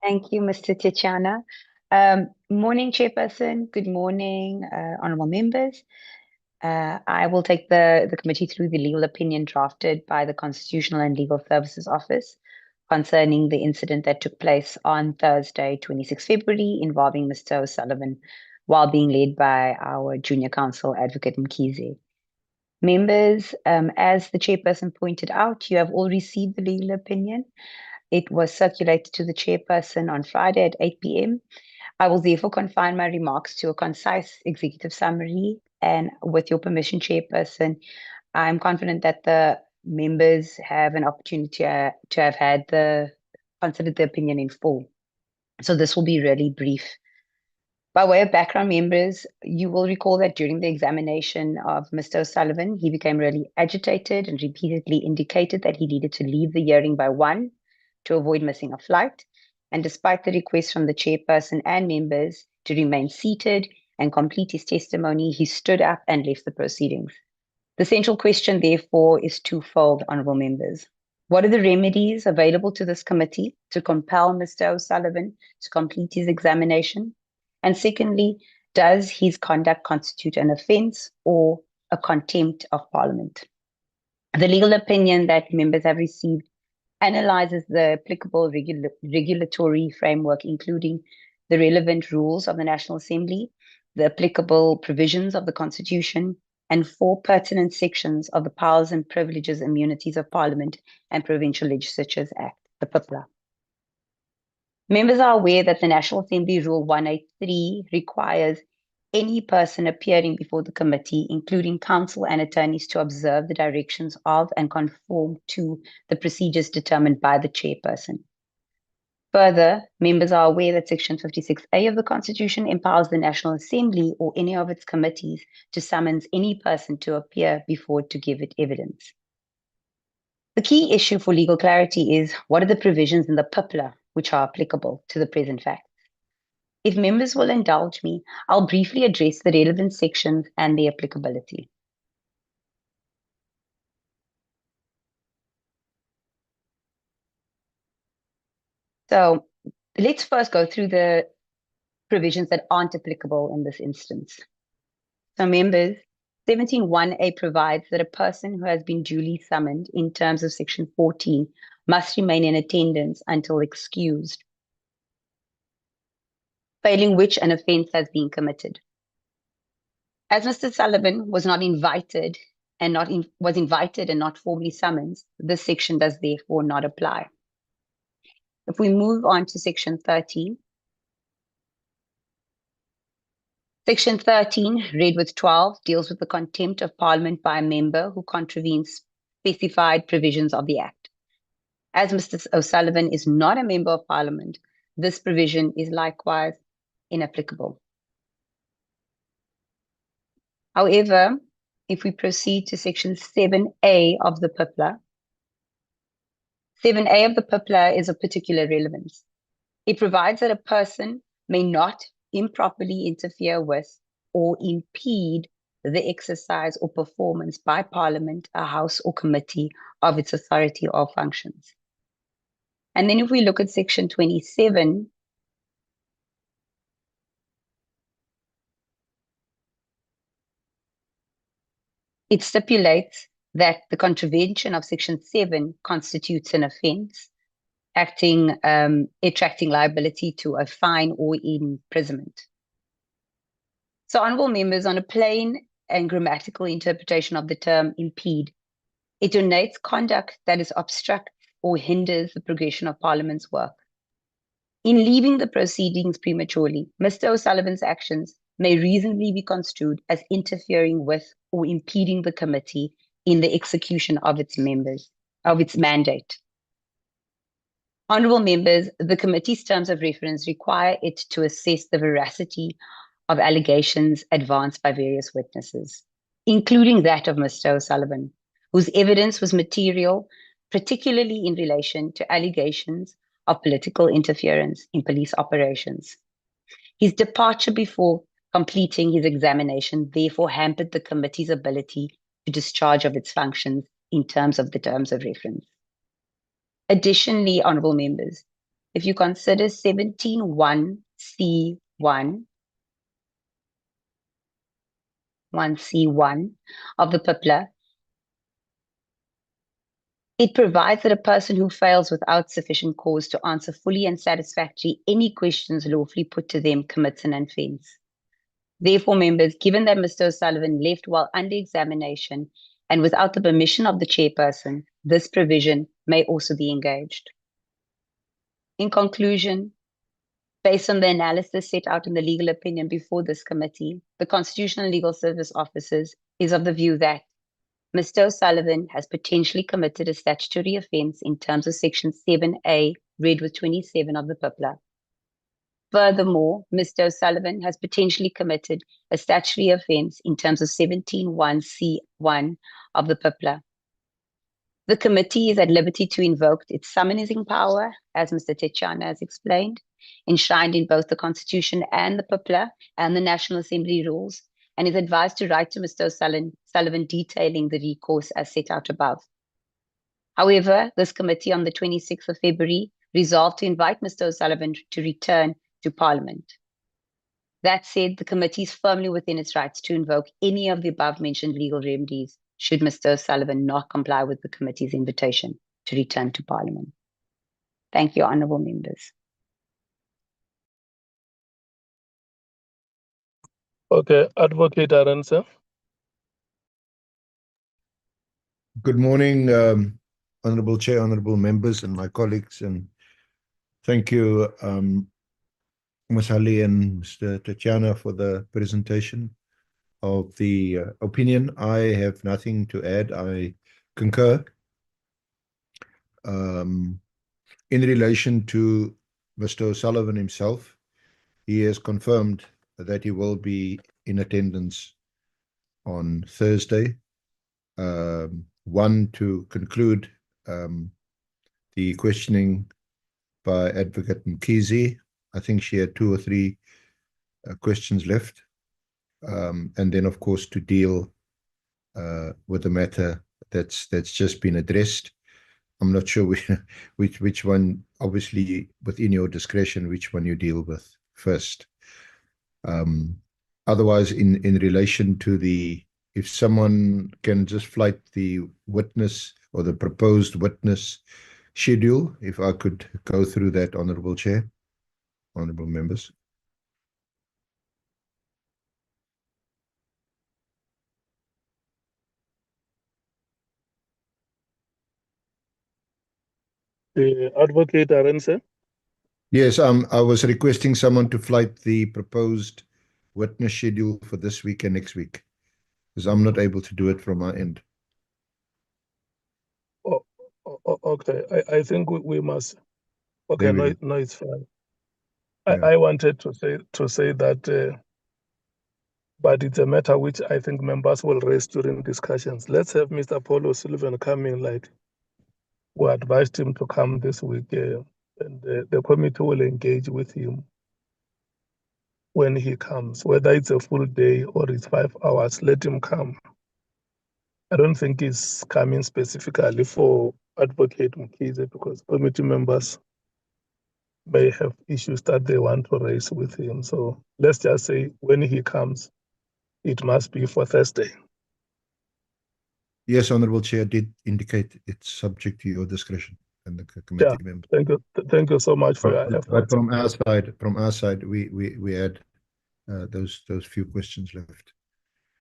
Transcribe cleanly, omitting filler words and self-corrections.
Thank you, Mr. Tichana. Morning, Chairperson. Good morning, honorable members. I will take the committee through the legal opinion drafted by the Constitutional and Legal Services Office concerning the incident that took place on Thursday, 26 February, involving Mr. O'Sullivan, while being led by our junior counsel, Advocate Mkhize. Members, as the chairperson pointed out, you have all received the legal opinion. It was circulated to the chairperson on Friday at 8 p.m. I will therefore confine my remarks to a concise executive summary, and with your permission, chairperson, I'm confident that the members have an opportunity to have considered the opinion in full. So this will be really brief. By way of background, members, you will recall that during the examination of Mr. O'Sullivan, he became really agitated and repeatedly indicated that he needed to leave the hearing by 1 to avoid missing a flight. And despite the request from the chairperson and members to remain seated and complete his testimony, he stood up and left the proceedings. The central question, therefore, is twofold, honorable members. What are the remedies available to this committee to compel Mr. O'Sullivan to complete his examination? And secondly, does his conduct constitute an offence or a contempt of Parliament? The legal opinion that members have received analyzes the applicable regulatory framework, including the relevant rules of the National Assembly, the applicable provisions of the Constitution, and 4 pertinent sections of the Powers and Privileges Immunities of Parliament and Provincial Legislatures Act, the PIPLA. Members are aware that the National Assembly Rule 183 requires any person appearing before the committee, including counsel and attorneys, to observe the directions of and conform to the procedures determined by the chairperson. Further, members are aware that Section 56A of the Constitution empowers the National Assembly or any of its committees to summons any person to appear before to give it evidence. The key issue for legal clarity is what are the provisions in the PIPLA which are applicable to the present facts. If members will indulge me, I'll briefly address the relevant sections and their applicability. So let's first go through the provisions that aren't applicable in this instance. So members, 17(1)A provides that a person who has been duly summoned in terms of Section 14 must remain in attendance until excused, failing which an offence has been committed. As Mr. Sullivan was invited and not formally summoned, this section does therefore not apply. If we move on to Section 13, Section 13, read with 12, deals with the contempt of Parliament by a member who contravenes specified provisions of the Act. As Mr. O'Sullivan is not a member of Parliament, this provision is likewise inapplicable. However, if we proceed to Section 7A of the PIPLA, 7A of the PIPLA is of particular relevance. It provides that a person may not improperly interfere with or impede the exercise or performance by Parliament, a House or committee of its authority or functions. And then if we look at Section 27, it stipulates that the contravention of Section 7 constitutes an offence, attracting liability to a fine or imprisonment. So, honourable members, on a plain and grammatical interpretation of the term impede, it denotes conduct that is obstructs or hinders the progression of Parliament's work. In leaving the proceedings prematurely, Mr. O'Sullivan's actions may reasonably be construed as interfering with or impeding the committee in the execution of its mandate. Honourable members, the committee's terms of reference require it to assess the veracity of allegations advanced by various witnesses, including that of Mr. O'Sullivan, whose evidence was material, particularly in relation to allegations of political interference in police operations. His departure before completing his examination therefore hampered the committee's ability to discharge of its functions in terms of the terms of reference. Additionally, honourable members, if you consider 17(1)(c)(1), 1(c)(1) of the PIPLA, it provides that a person who fails without sufficient cause to answer fully and satisfactorily any questions lawfully put to them commits an offence. Therefore, members, given that Mr. O'Sullivan left while under examination and without the permission of the chairperson, this provision may also be engaged. In conclusion, based on the analysis set out in the legal opinion before this committee, the Constitutional and Legal Service Officers is of the view that Mr. O'Sullivan has potentially committed a statutory offence in terms of Section 7A, read with 27 of the PIPLA. Furthermore, Mr. O'Sullivan has potentially committed a statutory offence in terms of 17(1)(c)(1) of the PIPLA. The committee is at liberty to invoke its summoning power, as Mr. Techana has explained, enshrined in both the Constitution and the PIPLA and the National Assembly rules, and is advised to write to Mr. O'Sullivan detailing the recourse as set out above. However, this committee on the 26th of February resolved to invite Mr. O'Sullivan to return to Parliament. That said, the committee is firmly within its rights to invoke any of the above-mentioned legal remedies should Mr. O'Sullivan not comply with the committee's invitation to return to Parliament. Thank you, honourable members. Okay, Advocate Arendse. Good morning, Honourable Chair, honourable members and my colleagues, and thank you, Ms. Ali and Mr. Techana for the presentation of the opinion. I have nothing to add. I concur. In relation to Mr. O'Sullivan himself, he has confirmed that he will be in attendance on Thursday. One, to conclude the questioning by Advocate Mkhize. I think she had 2 or 3 questions left. And then, of course, to deal with the matter that's just been addressed. I'm not sure which one, obviously, within your discretion, which one you deal with first. Otherwise, in relation to the, if someone can just flight the witness or the proposed witness schedule, if I could go through that, Honourable Chair, honourable members. Advocate Arendse. Yes, I was requesting someone to flight the proposed witness schedule for this week and next week, because I'm not able to do it from my end. Okay, I think we must. Okay, no, it's fine. Yeah. I wanted to say that, but it's a matter which I think members will raise during discussions. Let's have Mr. Paul O'Sullivan come in, like we advised him to come this week, and the committee will engage with him when he comes, whether it's a full day or it's 5 hours. Let him come. I don't think he's coming specifically for Advocate Mkhize, because committee members may have issues that they want to raise with him. So let's just say when he comes, it must be for Thursday. Yes, Honourable Chair, did indicate it's subject to your discretion and the committee members. Thank you so much for your efforts. But from our side, we had those few questions left.